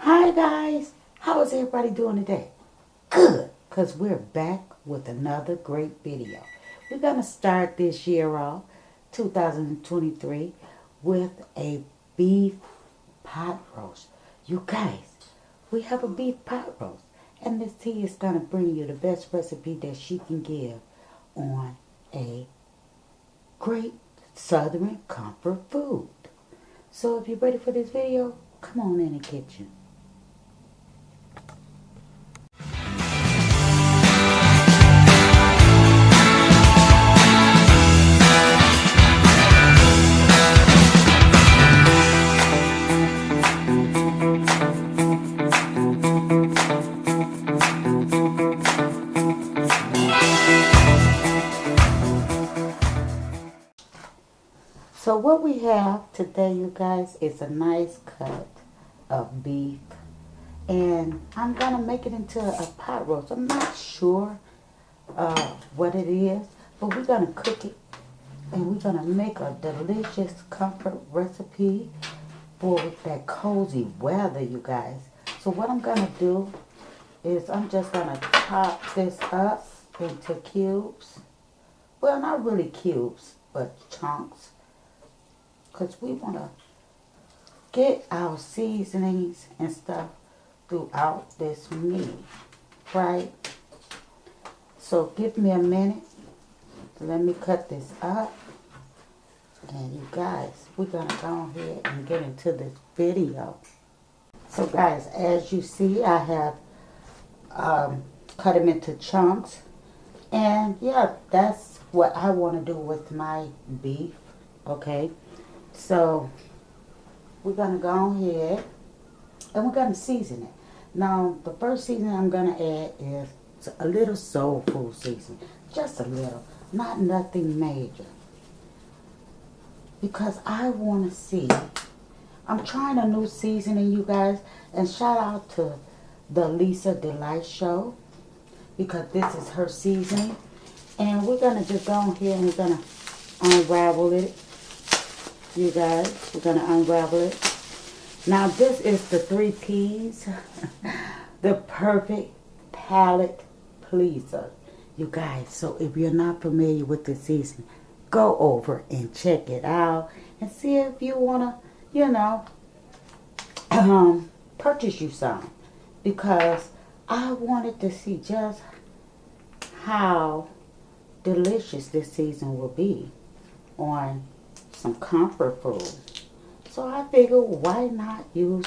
Hi guys, how is everybody doing today? Good, because we're back with another great video. We're going to start this year off, 2023, with a beef pot roast. You guys, we have a beef pot roast, and Miss T is going to bring you the best recipe that she can give on a great Southern comfort food. So if you're ready for this video, come on in the kitchen. So what we have today, you guys, is a nice cut of beef. And I'm going to make it into a pot roast. I'm not sure what it is, but we're going to cook it. And we're going to make a delicious comfort recipe for that cozy weather, you guys. So what I'm going to do is I'm just going to chop this up into cubes. Well, not really cubes, but chunks. Because we want to get our seasonings and stuff throughout this meat, right? So give me a minute. Let me cut this up. And you guys, we're going to go ahead and get into this video. So guys, as you see, I have cut them into chunks. And yeah, that's what I want to do with my beef, okay? So we're going to go ahead and we're going to season it. Now, the first seasoning I'm going to add is a little soul food seasoning. Just a little, not nothing major. Because I want to see, I'm trying a new seasoning, you guys. And shout out to the Lisa Delight Show, because this is her seasoning. And we're going to just go ahead and we're going to unravel it. You guys, we're going to unravel it. Now, this is the 3 P's. The perfect palate pleaser. You guys, so if you're not familiar with the season, go over and check it out. And see if you want to, purchase you some. Because I wanted to see just how delicious this season will be on some comfort food. So I figured, why not use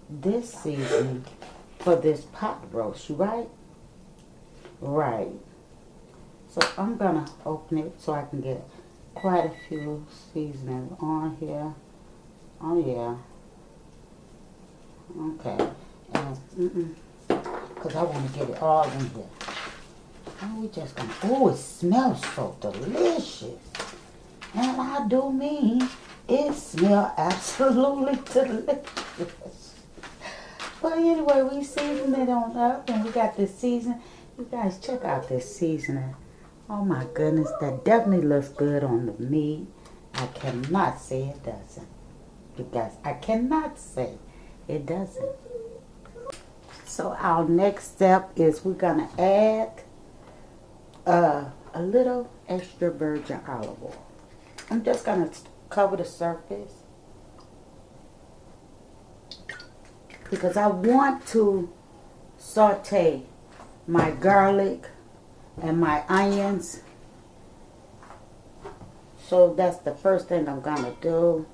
this seasoning for this pot roast, right? Right. So I'm going to open it so I can get quite a few seasonings on here. Oh, yeah. Okay. And, because I want to get it all in here. And we just going to, oh, it smells so delicious. And I do mean, it smells absolutely delicious. But anyway, we seasoned it on up and we got this season. You guys, check out this seasoning. Oh my goodness, that definitely looks good on the meat. I cannot say it doesn't. You guys, I cannot say it doesn't. So our next step is we're going to add a little extra virgin olive oil. I'm just going to cover the surface because I want to saute my garlic and my onions. So that's the first thing I'm going to do.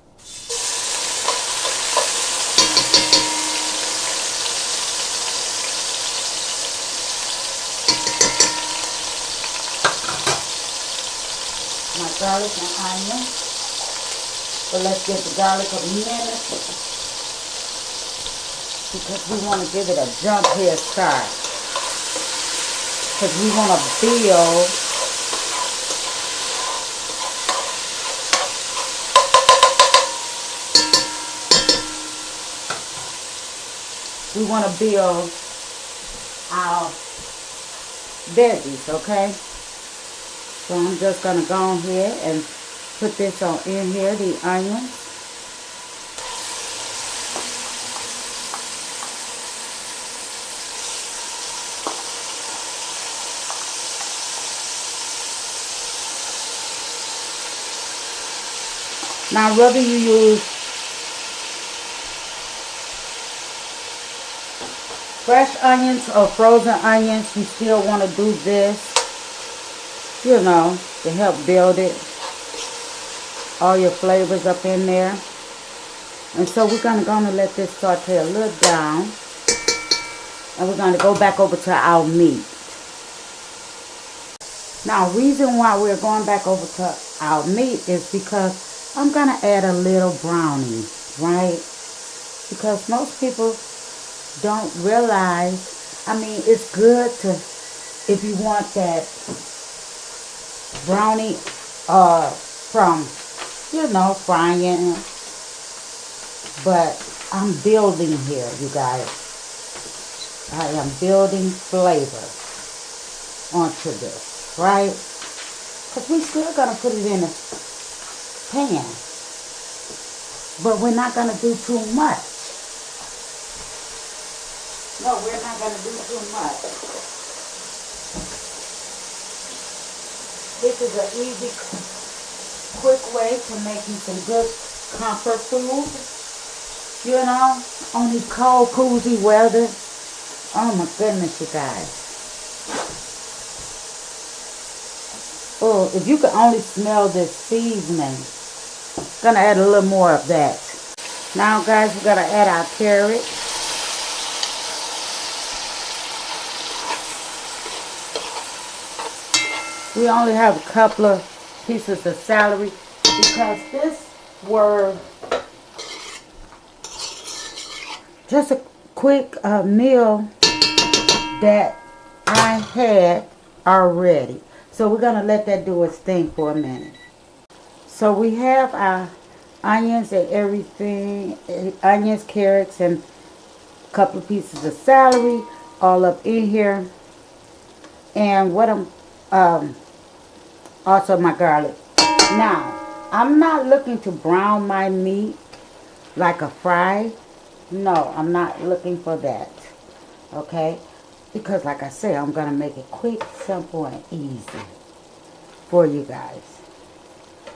My garlic and onion. So let's give the garlic a minute because we want to give it a jump head start. Because we want to build our veggies, okay? So I'm just going to go ahead and put this on in here, the onions. Now, whether you use fresh onions or frozen onions, you still want to do this, you know, to help build it. All your flavors up in there. And so we're going to let this saute a little down. And we're going to go back over to our meat. Now, reason why we're going back over to our meat is because I'm going to add a little brownie, right? Because most people don't realize, I mean, it's good to, if you want that brownie from, you know, frying. But I'm building here, you guys. I am building flavor onto this, right? Because we still going to put it in a pan. But we're not going to do too much. No, we're not going to do too much. This is an easy, quick way to make you some good comfort food. You know, on this cold, cozy weather. Oh my goodness, you guys. Oh, if you could only smell this seasoning. Gonna add a little more of that. Now, guys, we're gonna add our carrot. We only have a couple of pieces of celery because this were just a quick meal that I had already. So we're going to let that do its thing for a minute. So we have our onions and everything. Onions, carrots, and a couple of pieces of celery all up in here. And what also my garlic. Now, I'm not looking to brown my meat like a fry. No, I'm not looking for that, okay? Because like I said, I'm going to make it quick, simple, and easy for you guys.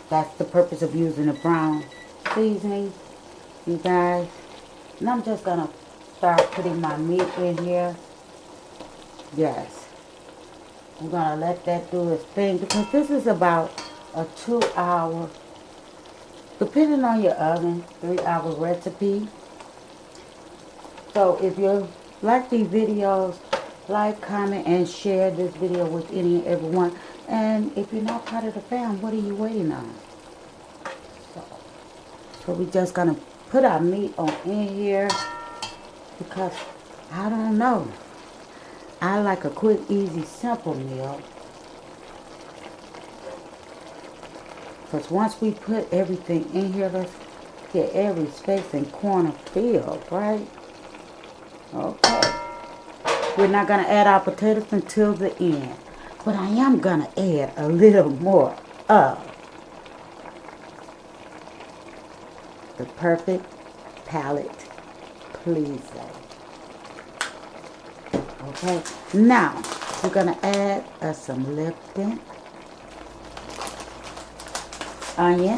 That's the purpose of using the brown seasoning, you guys. And I'm just going to start putting my meat in here. Yes. I'm going to let that do its thing because this is about a 2-hour, depending on your oven, 3-hour recipe. So if you like these videos, like, comment, and share this video with any and everyone. And if you're not part of the fam, what are you waiting on? So we're just going to put our meat on in here because, I don't know, I like a quick, easy, simple meal. Because once we put everything in here, let's get every space and corner filled, right? Okay. We're not going to add our potatoes until the end. But I am going to add a little more of the perfect palate pleaser. Okay. Now, we're going to add some Lipton. Onion.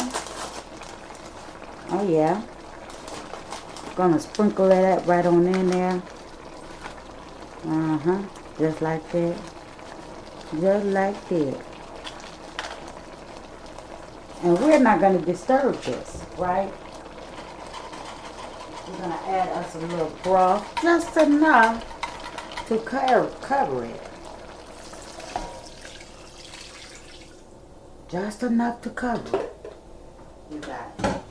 Oh, yeah. Gonna sprinkle that right on in there. Just like that. Just like that. And we're not gonna disturb this, right? We're gonna add us a little broth, just enough to cover it. Just enough to cover it. You got it.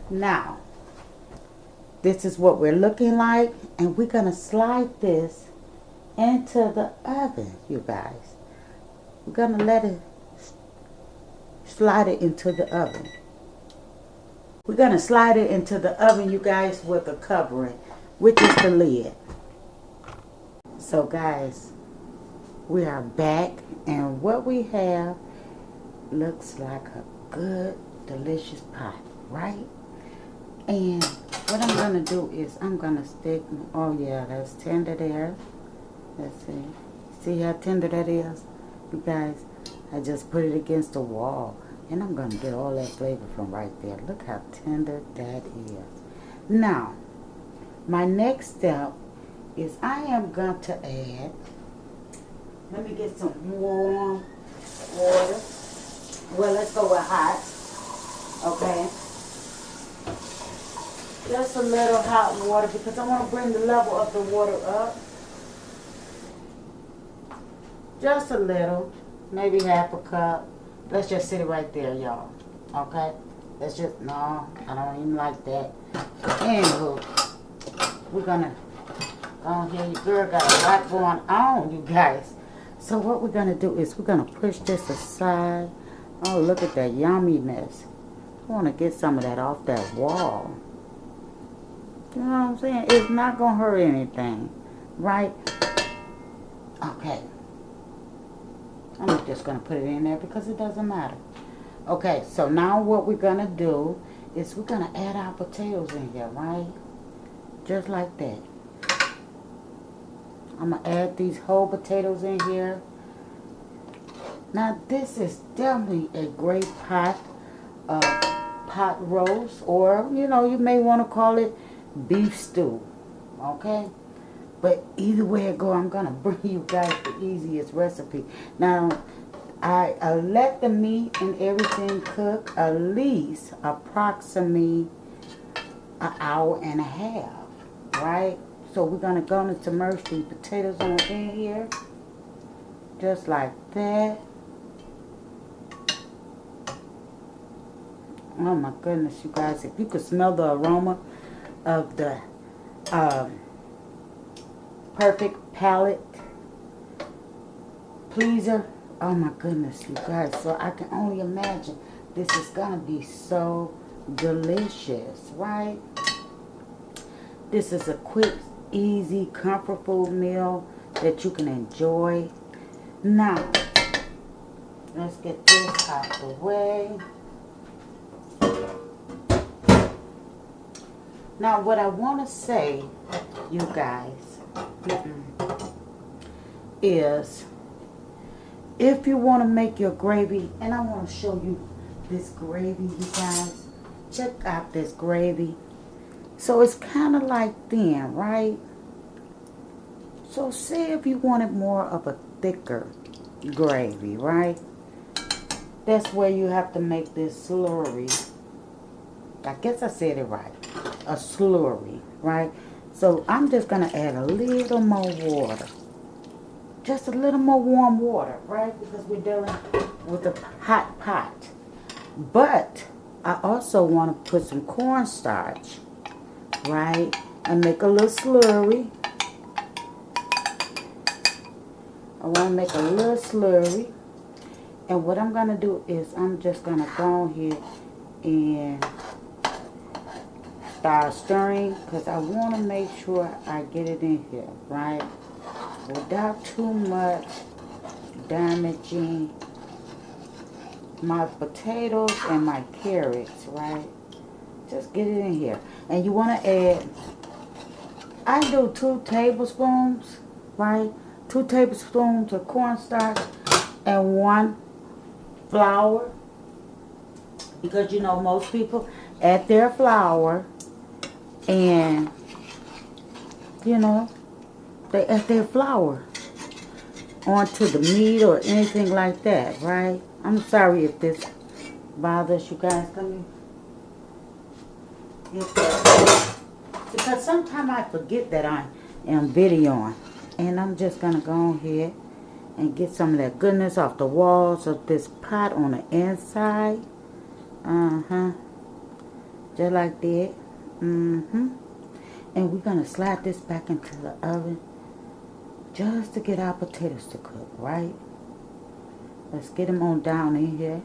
Now, this is what we're looking like, and we're going to slide this into the oven, you guys. We're going to let it slide it into the oven. We're going to slide it into the oven, you guys, with a covering, which is the lid. So, guys, we are back, and what we have looks like a good, delicious pie, right? And what I'm going to do is I'm going to stick, oh yeah, that's tender there. Let's see. See how tender that is? You guys, I just put it against the wall. And I'm going to get all that flavor from right there. Look how tender that is. Now, my next step is I am going to add, let me get some warm water. Well, let's go with hot. Okay. Just a little hot water because I want to bring the level of the water up. Just a little, maybe half a cup. Let's just sit it right there, y'all. Okay? Let's just, no, I don't even like that. Anywho, we're gonna go on here. Your girl got a lot going on, you guys. So what we're gonna do is we're gonna push this aside. Oh, look at that yumminess. I want to get some of that off that wall. You know what I'm saying? It's not gonna hurt anything, right? Okay. I'm just going to put it in there because it doesn't matter. Okay, so now what we're going to do is we're going to add our potatoes in here, right? Just like that. I'm going to add these whole potatoes in here. Now, this is definitely a great pot roast, or, you know, you may want to call it beef stew, okay? But either way it go, I'm going to bring you guys the easiest recipe. Now, I let the meat and everything cook at least approximately an hour and a half, right? So we're going to go and submerge the potatoes on in here, just like that. Oh my goodness, you guys, if you could smell the aroma of the perfect palate pleaser. Oh my goodness, you guys. So I can only imagine this is gonna be so delicious, right? This is a quick, easy, comfort food meal that you can enjoy. Now, let's get this out the way. Now, what I want to say, you guys, is if you want to make your gravy, and I want to show you this gravy, you guys. Check out this gravy. So it's kind of like thin, right? So say if you wanted more of a thicker gravy, right? That's where you have to make this slurry. I guess I said it right. A slurry, right? So I'm just going to add a little more water. Just a little more warm water, right? Because we're dealing with a hot pot. But I also want to put some cornstarch, right? And make a little slurry. I want to make a little slurry. And what I'm going to do is I'm just going to go on here and start stirring, because I want to make sure I get it in here, right? Without too much damaging my potatoes and my carrots, right? Just get it in here. And you want to add, I do 2 tablespoons, right? 2 tablespoons of cornstarch and 1 flour. Because you know most people add their flour and, you know, they add their flour onto the meat or anything like that, right? I'm sorry if this bothers you guys. Let me get that. Because sometimes I forget that I am videoing. And I'm just going to go on here and get some of that goodness off the walls of this pot on the inside. Just like that. And we're going to slide this back into the oven just to get our potatoes to cook, right? Let's get them on down in here.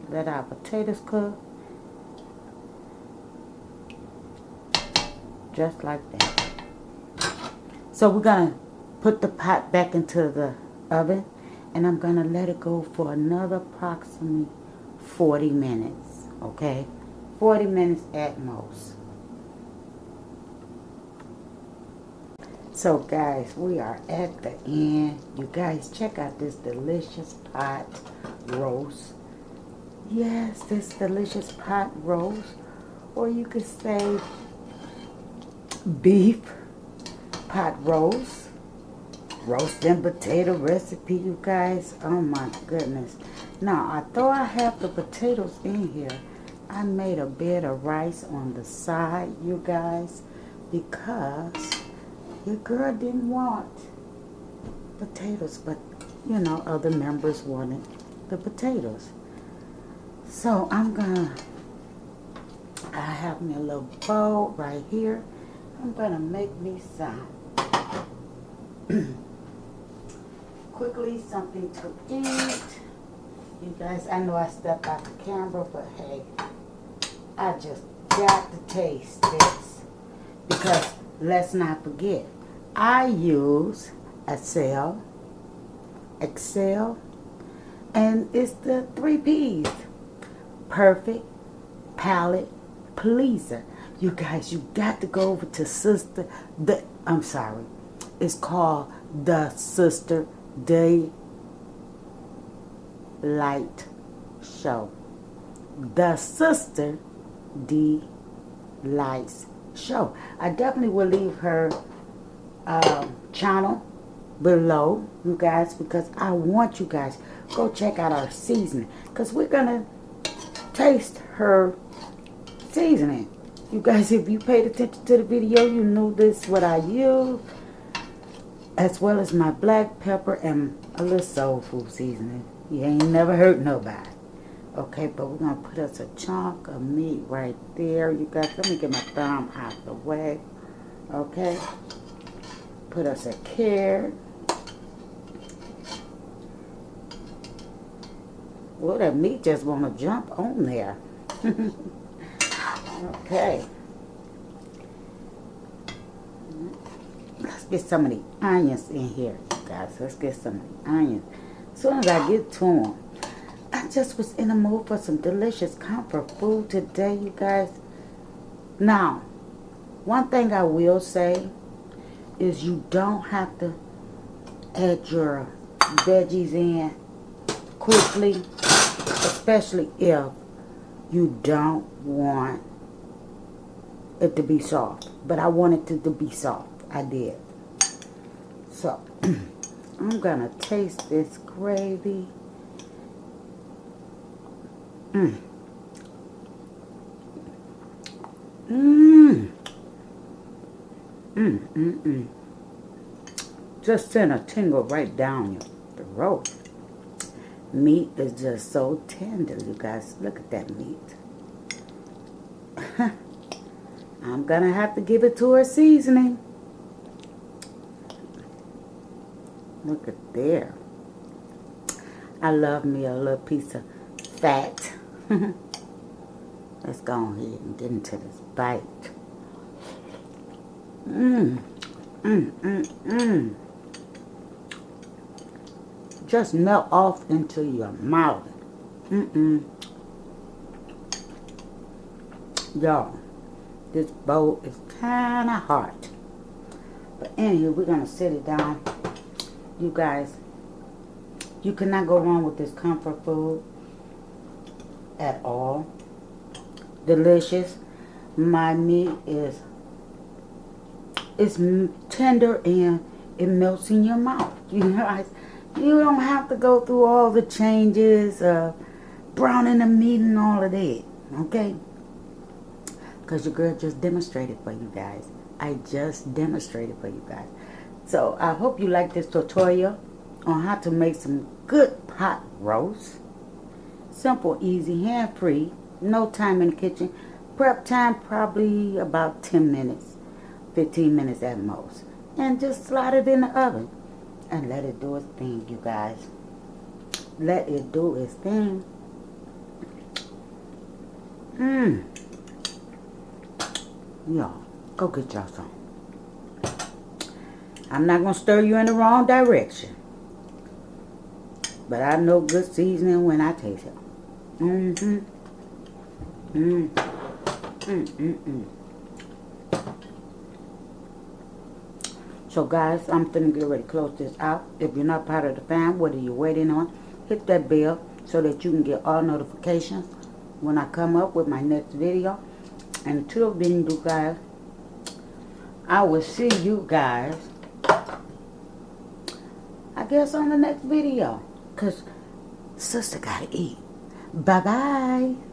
Let our potatoes cook. Just like that. So we're going to put the pot back into the oven. And I'm going to let it go for another approximately 40 minutes. Okay? 40 minutes at most. So guys, we are at the end. You guys, check out this delicious pot roast. Yes, this delicious pot roast. Or you could say beef pot roast. Roast and potato recipe, you guys. Oh my goodness. Now, although I have the potatoes in here, I made a bed of rice on the side, you guys, because your girl didn't want potatoes, but you know, other members wanted the potatoes. So I have me a little bowl right here. I'm gonna make me some quickly something to eat. You guys, I know I stepped out the camera, but hey, I just got to taste this. Because let's not forget, I use Excel, and it's the 3 P's. Perfect, palate, pleaser. You guys, you got to go over to it's called the Sister Delight Show. The Sister Delights Show. I definitely will leave her channel below, you guys, because I want you guys go check out our seasoning, because we're gonna taste her seasoning. You guys, if you paid attention to the video, you knew this what I use, as well as my black pepper and a little soul food seasoning. You ain't never hurt nobody. Okay, but we're gonna put us a chunk of meat right there. You guys, let me get my thumb out the way. Okay, put us a carrot. Well, that meat just wanna jump on there. Okay. Let's get some of the onions in here, guys. Let's get some of the onions. As soon as I get to them, I just was in the mood for some delicious comfort food today, you guys. Now, one thing I will say is you don't have to add your veggies in quickly, especially if you don't want it to be soft. But I wanted it to be soft. I did. So, I'm gonna taste this gravy. Just send a tingle right down your throat. Meat is just so tender, you guys. Look at that meat. I'm gonna have to give it to her seasoning. Look at there. I love me a little piece of fat. Let's go ahead and get into this bite. Just melt off into your mouth. Y'all, this bowl is kind of hot. But anyway, we're going to sit it down. You guys, you cannot go wrong with this comfort food at all. Delicious. My meat is tender and it melts in your mouth. You guys, you don't have to go through all the changes of browning the meat and all of that. Okay? Because your girl just demonstrated for you guys. I just demonstrated for you guys. So I hope you like this tutorial on how to make some good pot roast. Simple, easy, hand-free. No time in the kitchen. Prep time probably about 10 minutes. 15 minutes at most. And just slide it in the oven. And let it do its thing, you guys. Let it do its thing. Y'all, go get y'all some. I'm not going to stir you in the wrong direction. But I know good seasoning when I taste it. So guys, I'm finna get ready to close this out. If you're not part of the fam, what are you waiting on? Hit that bell so that you can get all notifications when I come up with my next video. And until then, you guys, I will see you guys, I guess, on the next video. Because sister gotta eat. Bye-bye.